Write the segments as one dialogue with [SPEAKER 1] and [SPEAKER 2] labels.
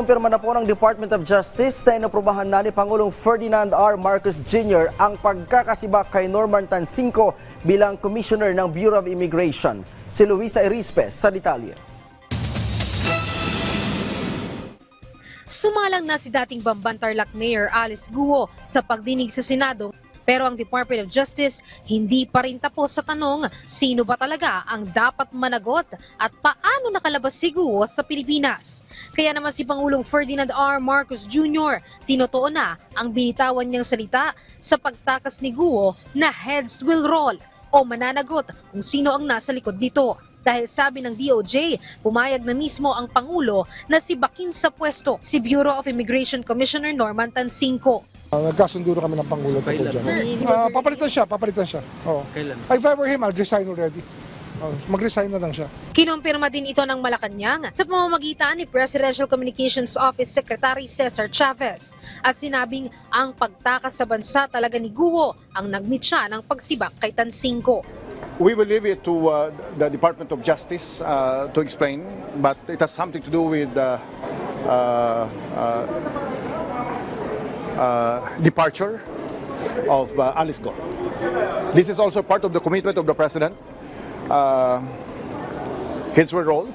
[SPEAKER 1] Kinumpirma na po ng Department of Justice na inaprubahan na ni Pangulong Ferdinand R. Marcos Jr. ang pagkakasibak kay Norman Tansinko bilang Commissioner ng Bureau of Immigration. Si Luisa Erispe sa detalye.
[SPEAKER 2] Sumalang na si dating Bamban-Tarlac Mayor Alice Guo sa pagdinig sa Senado. Pero ang Department of Justice hindi pa rin tapos sa tanong sino ba talaga ang dapat managot at paano nakalabas si Guo sa Pilipinas. Kaya naman si Pangulong Ferdinand R. Marcos Jr. tinutuon na ang binitawan niyang salita sa pagtakas ni Guo na heads will roll o mananagot kung sino ang nasa likod nito. Dahil sabi ng DOJ, pumayag na mismo ang Pangulo na sibakin sa pwesto si Bureau of Immigration Commissioner Norman Tansinko.
[SPEAKER 3] Nagkasundo na kami ng Pangulo. Papalitan siya. Oo.
[SPEAKER 4] Kailan?
[SPEAKER 3] If I were him, I'll resign already. Mag-resign na lang siya.
[SPEAKER 2] Kinumpirma din ito ng Malacanang sa pamamagitan ni Presidential Communications Office Secretary Cesar Chavez at sinabing ang pagtakas sa bansa talaga ni Guo ang nagmeet siya ng pagsibak kay Tansinko.
[SPEAKER 5] We will leave it to the Department of Justice to explain, but it has something to do with departure of Alice Guo. This is also part of the commitment of the President. Heads will roll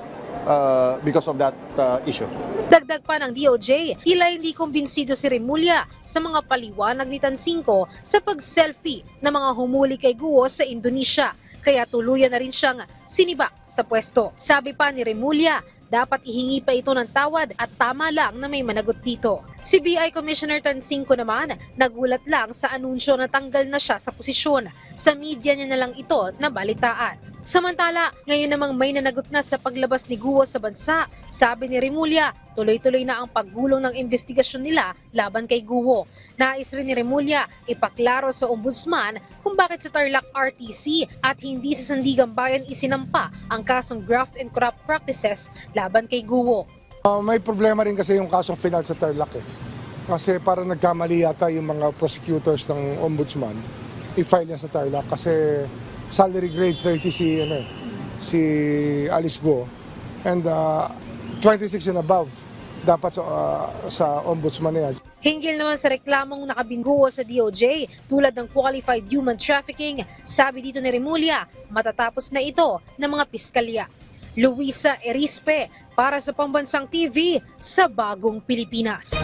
[SPEAKER 5] because of that issue.
[SPEAKER 2] Dagdag pa ng DOJ, tila hindi kumbinsido si Remulla sa mga paliwanag ni Tansinko sa pag-selfie ng mga humuli kay Guo sa Indonesia. Kaya tuluyan na rin siyang siniba sa pwesto. Sabi pa ni Remulla, dapat ihingi pa ito ng tawad at tama lang na may managot dito. Si BI Commissioner Tansinko naman, nagulat lang sa anunsyo na tanggal na siya sa posisyon. Sa media niya na lang ito nabalitaan. Samantala, ngayon namang may nanagot na sa paglabas ni Guo sa bansa. Sabi ni Remulla, tuloy-tuloy na ang paggulong ng investigasyon nila laban kay Guo. Nais rin ni Remulla ipaklaro sa ombudsman kung bakit sa Tarlac RTC at hindi sa Sandigan Bayan isinampa ang kasong graft and corrupt practices laban kay Guo.
[SPEAKER 3] May problema rin kasi yung kasong final sa Tarlac eh. Kasi parang nagkamali yata yung mga prosecutors ng ombudsman i-file niya sa Tarlac kasi salary grade 30 si Alice Guo and 26 and above dapat sa ombudsman niya.
[SPEAKER 2] Hinggil naman sa reklamong nakabingguo sa DOJ tulad ng qualified human trafficking, sabi dito ni Remulla, matatapos na ito ng mga piskalya. Luisa Erispe para sa Pambansang TV sa Bagong Pilipinas.